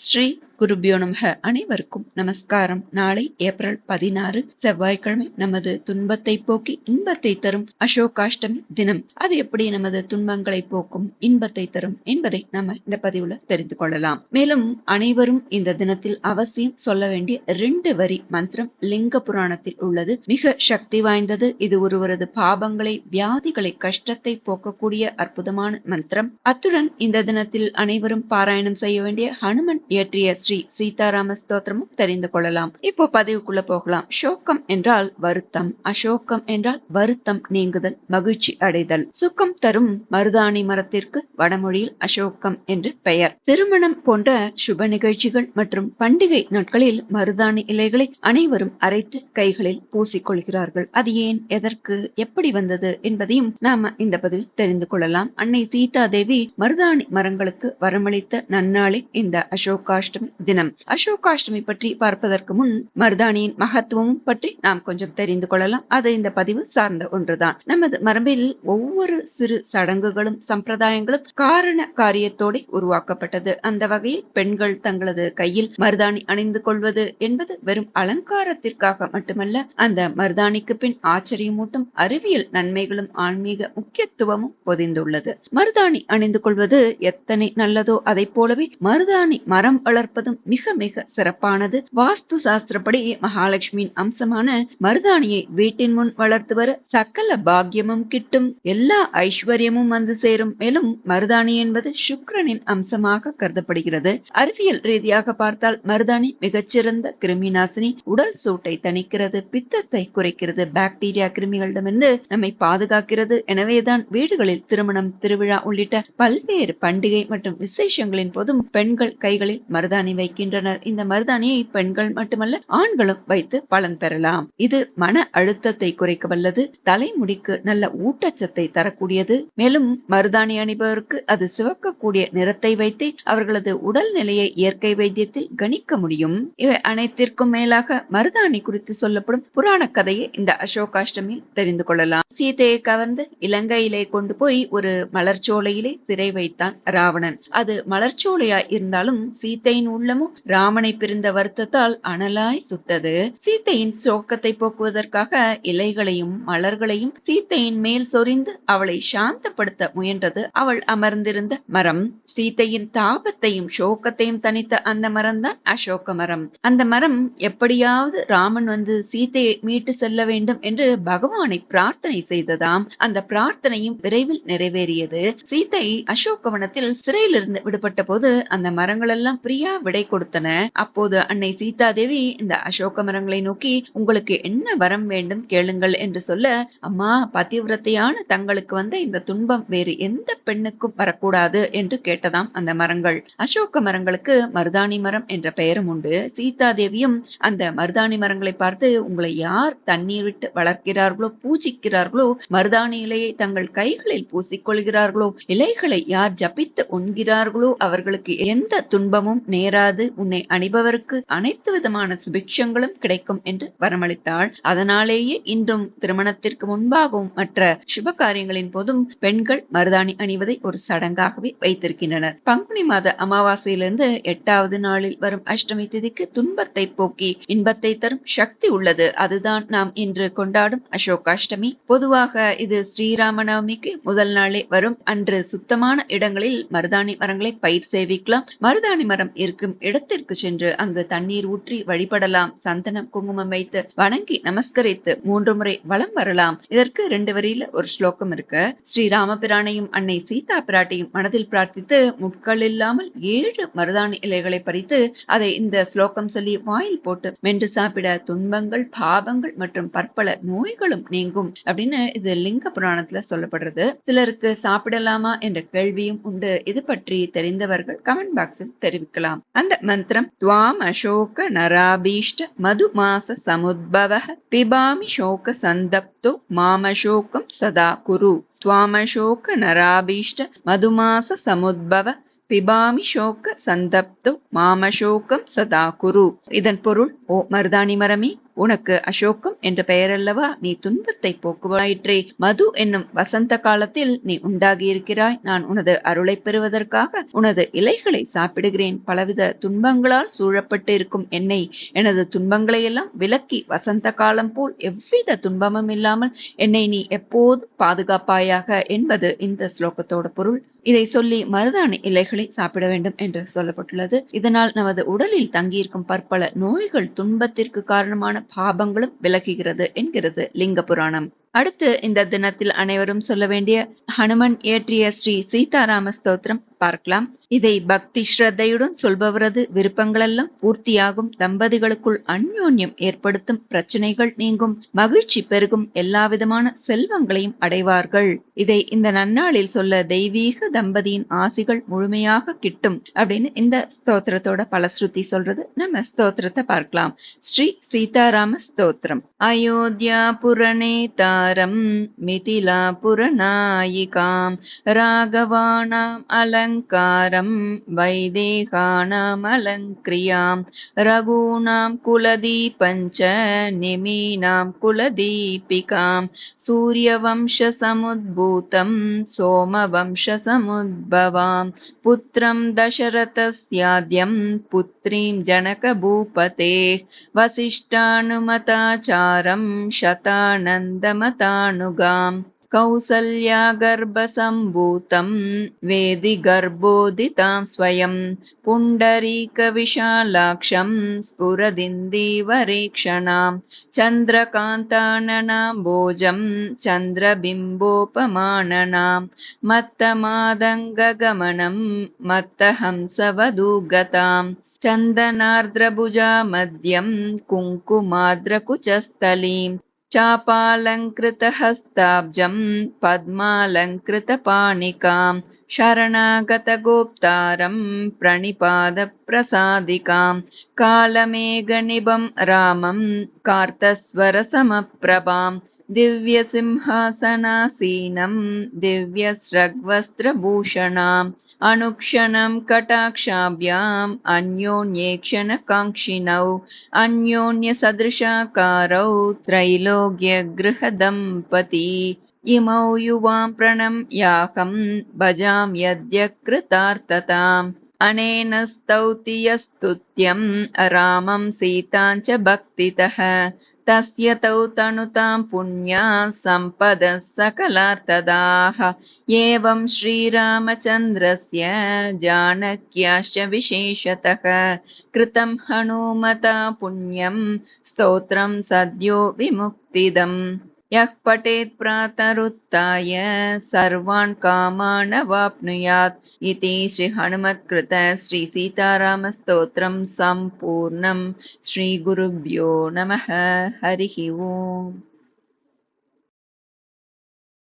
ஸ்ரீ குருபியோ நமக. அனைவருக்கும் நமஸ்காரம். நாளை ஏப்ரல் 16 செவ்வாய்க்கிழமை நமது துன்பத்தை போக்கி இன்பத்தை தரும் அசோகாஷ்டமி தினம். அது எப்படி நமது துன்பங்களை போக்கும் இன்பத்தை தரும் என்பதை நம்ம இந்த பதிவுல தெரிந்து கொள்ளலாம். மேலும் அனைவரும் இந்த தினத்தில் அவசியம் சொல்ல வேண்டிய 2 வரி மந்திரம் லிங்க புராணத்தில் உள்ளது. மிக சக்தி வாய்ந்தது. இது ஒருவரது பாபங்களை, வியாதிகளை, கஷ்டத்தை போக்கக்கூடிய அற்புதமான மந்திரம். அத்துடன் இந்த தினத்தில் அனைவரும் பாராயணம் செய்ய வேண்டிய ஹனுமன் இயற்றிய ஸ்ரீ சீதாராம ஸ்தோத்திரமும் தெரிந்து கொள்ளலாம். இப்போ பதிவுக்குள்ள போகலாம். சோகம் என்றால் வருத்தம், அசோகம் என்றால் வருத்தம் நீங்குதல், மகிழ்ச்சி அடைதல். சுகம் தரும் மருதாணி மரத்திற்கு வடமொழியில் அசோகம் என்று பெயர். திருமணம் போன்ற சுப நிகழ்ச்சிகள் மற்றும் பண்டிகை நாட்களில் மருதாணி இலைகளை அனைவரும் அரைத்து கைகளில் பூசிக்கொள்கிறார்கள். அது ஏன், எதற்கு, எப்படி வந்தது என்பதையும் நாம இந்த பதிவில் தெரிந்து கொள்ளலாம். அன்னை சீதா தேவி மருதாணி மரங்களுக்கு வரமளித்த நன்னாளே இந்த அசோகாஷ்டமி தினம். அசோகாஷ்டமி பற்றி பார்ப்பதற்கு முன் மருதாணியின் மகத்துவமும் பற்றி நாம் கொஞ்சம் தெரிந்து கொள்ளலாம். அது இந்த பதிவு சார்ந்த ஒன்றுதான். நமது மரபில் ஒவ்வொரு சிறு சடங்குகளும் சம்பிரதாயங்களும் காரண காரியத்தோடு உருவாக்கப்பட்டது. அந்த வகையில் பெண்கள் தங்களது கையில் மருதாணி அணிந்து கொள்வது என்பது வெறும் அலங்காரத்திற்காக மட்டுமல்ல, அந்த மருதாணிக்கு பின் ஆச்சரியமூட்டும் அறிவியல் நன்மைகளும் ஆன்மீக முக்கியத்துவமும் பொதிந்துள்ளது. மருதாணி அணிந்து கொள்வது எத்தனை நல்லதோ அதை போலவே மருதாணி மரம் வளர்ப்பதும் மிக மிக சிறப்பானது. வாஸ்து சாஸ்திரப்படி மகாலட்சுமியின் அம்சமான மருதாணியை வீட்டின் முன் வளர்த்து வர சகல பாக்கியமும் கிட்டும், எல்லா ஐஸ்வர்யமும் வந்து சேரும். மேலும் மருதாணி என்பது சுக்கிரனின் அம்சமாக கருதப்படுகிறது. அறிவியல் ரீதியாக பார்த்தால் மருதாணி மிகச்சிறந்த கிருமி நாசினி. உடல் சூட்டை தணிக்கிறது, பித்தத்தை குறைக்கிறது, பாக்டீரியா கிருமிகளிடமிருந்து நம்மை பாதுகாக்கிறது. எனவேதான் வீடுகளில் திருமணம், திருவிழா உள்ளிட்ட பல்வேறு பண்டிகை மற்றும் விசேஷங்களின் போதும் பெண்கள் கைகளில் மருதாணி வைக்கின்றனர். இந்த மருதாணியை பெண்கள் மட்டுமல்ல ஆண்களும் வைத்து பலன் பெறலாம். இது மன அழுத்தத்தை குறைக்க வல்லது, தலைமுடிக்கு நல்ல ஊட்டச்சத்தை தரக்கூடியது. மேலும் மருதாணி அணிபவருக்கு அது சிவக்கக்கூடிய நிறத்தை வைத்தே அவர்களது உடல் நிலையை இயற்கை வைத்தியத்தில் கணிக்க முடியும். இவை அனைத்திற்கும் மேலாக மருதாணி குறித்து சொல்லப்படும் புராண கதையை இந்த அசோகாஷ்டமியில் தெரிந்து கொள்ளலாம். சீதையை கவர்ந்து இலங்கையிலே கொண்டு போய் ஒரு மலர்ச்சோலையிலே சிறை வைத்தான் ராவணன். அது மலர்ச்சோலையாய் இருந்தாலும் சீத்தையின் உள்ளமும் ராமனை பிரிந்த வருத்தத்தால் அனலாய் சுட்டது. சீத்தையின் சோகத்தை போக்குவதற்காக இலைகளையும் மலர்களையும் சீத்தையின் மேல் சொரிந்து அவளை சாந்தப்படுத்த முயன்றது அவள் அமர்ந்திருந்த மரம். சீத்தையின் தாபத்தையும் சோகத்தையும் தணித்த அந்த மரம்தான் அசோக மரம். அந்த மரம் எப்படியாவது ராமன் வந்து சீத்தையை மீட்டு செல்ல வேண்டும் என்று பகவானை பிரார்த்தனை செய்ததாம். அந்த பிரார்த்தனையும் விரைவில் நிறைவேறியது. சீத்தை அசோகவனத்தில் சிறையிலிருந்து விடுபட்ட போது அந்த மரங்கள் எல்லாம் பிரியா விடை கொடுத்தன. அப்போது அன்னை சீதா தேவி இந்த அசோக மரங்களை நோக்கி, உங்களுக்கு என்ன வரம் வேண்டும் கேளுங்கள் என்று சொல்ல, அம்மா, பதிவிரத்தையான தங்களுக்கு வந்த இந்த துன்பம் வேறு எந்த பெண்ணுக்கும் வரக்கூடாது என்று கேட்டதாம் அந்த மரங்கள். அசோக மரங்களுக்கு மருதாணி மரம் என்ற பெயரும் உண்டு. சீதா தேவியும் அந்த மருதாணி மரங்களை பார்த்து, உங்களை யார் தண்ணீர் விட்டு வளர்க்கிறார்களோ, பூஜிக்கிறார்களோ, மருதாணி இலையை தங்கள் கைகளில் பூசிக்கொள்கிறார்களோ, இலைகளை யார் ஜபித்து உண்கிறார்களோ அவர்களுக்கு எந்த துன்பமும் நேராது, உன்னை அணிபவருக்கு அனைத்து விதமான சுபிக்ஷங்களும் கிடைக்கும் என்று வரமளித்தாள். அதனாலேயே இன்றும் திருமணத்திற்கு முன்பாகவும் மற்ற சுப காரியங்களின் போதும் பெண்கள் மருதாணி அணிவதை ஒரு சடங்காகவே வைத்திருக்கின்றனர். பங்குனி மாத அமாவாசையிலிருந்து 8வது நாளில் வரும் அஷ்டமி திதிக்கு துன்பத்தை போக்கி இன்பத்தை தரும் சக்தி உள்ளது. அதுதான் நாம் இன்று கொண்டாடும் அசோகாஷ்டமி. பொதுவாக இது ஸ்ரீராம நவமிக்கு முதல் நாளே வரும். அன்று சுத்தமான இடங்களில் மருதாணி மரங்களை பயிர் சேவிக்கலாம். மருதாணி மரம் இருக்கும் இடத்திற்கு சென்று அங்கு தண்ணீர் ஊற்றி வழிபடலாம். சந்தனம், குங்குமம் வைத்து வணங்கி நமஸ்கரித்து 3 முறை வலம் வரலாம். இதற்கு 2 வரியில ஒரு ஸ்லோகம் இருக்கு. ஸ்ரீராமபிரானையும் அன்னை சீதா பிராட்டியும் மனதில் பிரார்த்தித்து முட்கள் இல்லாமல் 7 மருதாணி இலைகளை பறித்து அதை இந்த ஸ்லோகம் சொல்லி வாயில் போட்டு மென்று சாப்பிட துன்பங்கள், பாவங்கள் மற்றும் பற்பல நோய்களும் நீங்கும் அப்படின்னு இது லிங்க புராணத்துல சொல்லப்படுறது. சிலருக்கு சாப்பிடலாமா என்ற கேள்வியும் உண்டு. இது பற்றி தெரிந்தவர்கள் கமெண்ட் பாக்ஸில் தெரிவிக்கலாம். அந்த மந்திரம், துவாம் அசோக நராபீஷ்ட மது மாச சமுத்பவ பிபாமி சோக சந்தப்தோ மாமசோகம் சதா குரு. துவாமசோக நராபீஷ்ட மதுமாச சமுத்பவ பிபாமி சோக சந்தப்தோ மாமசோகம் சதா குரு. இதன் பொருள், ஓ மருதாணி மரமே, உனக்கு அசோகம் என்ற பெயரல்லவா? நீ துன்பத்தை போக்குவாயிற்றே. மது என்னும் வசந்த காலத்தில் நீ உண்டாகியிருக்கிறாய். நான் உனது அருளை பெறுவதற்காக உனது இலைகளை சாப்பிடுகிறேன். பலவித துன்பங்களால் சூழப்பட்டு இருக்கும் என்னை எனது துன்பங்களை எல்லாம் விலக்கி வசந்த காலம் போல் எவ்வித துன்பமும் இல்லாமல் என்னை நீ எப்போது பாதுகாப்பாயாக என்பது இந்த ஸ்லோகத்தோட பொருள். இதை சொல்லி மருதாணி இலைகளை சாப்பிட வேண்டும் என்று சொல்லப்பட்டுள்ளது. இதனால் நமது உடலில் தங்கியிருக்கும் பற்பல நோய்கள், துன்பத்திற்கு காரணமான பாபங்களும் விலகுகிறது என்கிறது லிங்க புராணம். அடுத்து இந்த தினத்தில் அனைவரும் சொல்ல வேண்டிய ஹனுமன் இயற்றிய ஸ்ரீ சீதாராம ஸ்தோத்திரம் பார்க்கலாம். இதை பக்தி ஸ்ரத்தையுடன் சொல்பவரது விருப்பங்களெல்லாம் பூர்த்தியாகும், தம்பதிகளுக்குள் அந்யோன்யம் ஏற்படுத்தும், பிரச்சனைகள் நீங்கும், மகிழ்ச்சி பெருகும், எல்லா விதமான செல்வங்களையும் அடைவார்கள். இதை இந்த நன்னாளில் சொல்ல தெய்வீக தம்பதியின் ஆசிகள் முழுமையாக கிட்டும் அப்படின்னு இந்த ஸ்தோத்திரத்தோட பலஸ்ருதி சொல்றது. நம்ம ஸ்தோத்திரத்தை பார்க்கலாம். ஸ்ரீ சீதாராம ஸ்தோத்திரம். அயோத்தியா புரணேதாரம் மிதிலாபுரநாயிகாம் ராகவாணாம் அலங்காரம் வைதேகானாம் அலங்கிரியாம் ரகூணாம் குலதீபஞ்ச நிமீனாம் குலதீபிகாம் சூரியவம்ச சமுத்பூதம் சோமவம்ச சமுத்பவாம் புத்திரம் தசரதஸ்யாத்யம் புத்ரீம் ஜனக பூபதே வசிஷ்டானுமதாச்சாரம் शतानन्दमतानुगाम् कौसल्या गर्भसम्भूतं वेदि गर्भोदितां स्वयं पुण्डरीकविशालाक्षं स्फुरदिन्दीवरेक्षणां चन्द्रकान्ताननाम्बोजं चन्द्रबिम्बोपमाननां मत्तमादङ्गगमनं मत्तहंसवधूगतां चन्दनार्द्रभुजा मध्यं कुङ्कुमार्द्रकुचस्थलीं चापालङ्कृतहस्ताब्जं पद्मालङ्कृतपाणिकां शरणागतगोप्तारं प्रणिपादप्रसादिकां कालमेघनिभं रामं कार्तस्वरसमप्रभां दिव्यसिंहासनासीनं दिव्यस्रग्वस्त्रभूषणाम् अनुक्षणं कटाक्षाभ्याम् अन्योन्येक्षणकाङ्क्षिणौ अन्योन्यसदृशाकारौ त्रैलोक्यगृहदम्पती इमौ युवां प्रणम्याहं भजाम्यद्य कृतार्थताम् अनेन स्तौति यस्तुत्यं रामं सीतां च भक्तितः तस्य तौ तनुतां पुण्या सम्पदः सकलार्थदाः एवं श्रीरामचन्द्रस्य जानक्याश्च विशेषतः कृतं हनुमता पुण्यं स्तोत्रं सद्यो विमुक्तिदम् यः पठेत् प्रातरुत्थाय सर्वान् कामान् अवाप्नुयात् इति श्री हनुमत्कृत श्री सीताराम स्तोत्रं सम्पूर्णं. श्री गुरुभ्यो नमः. हरिः ओम्.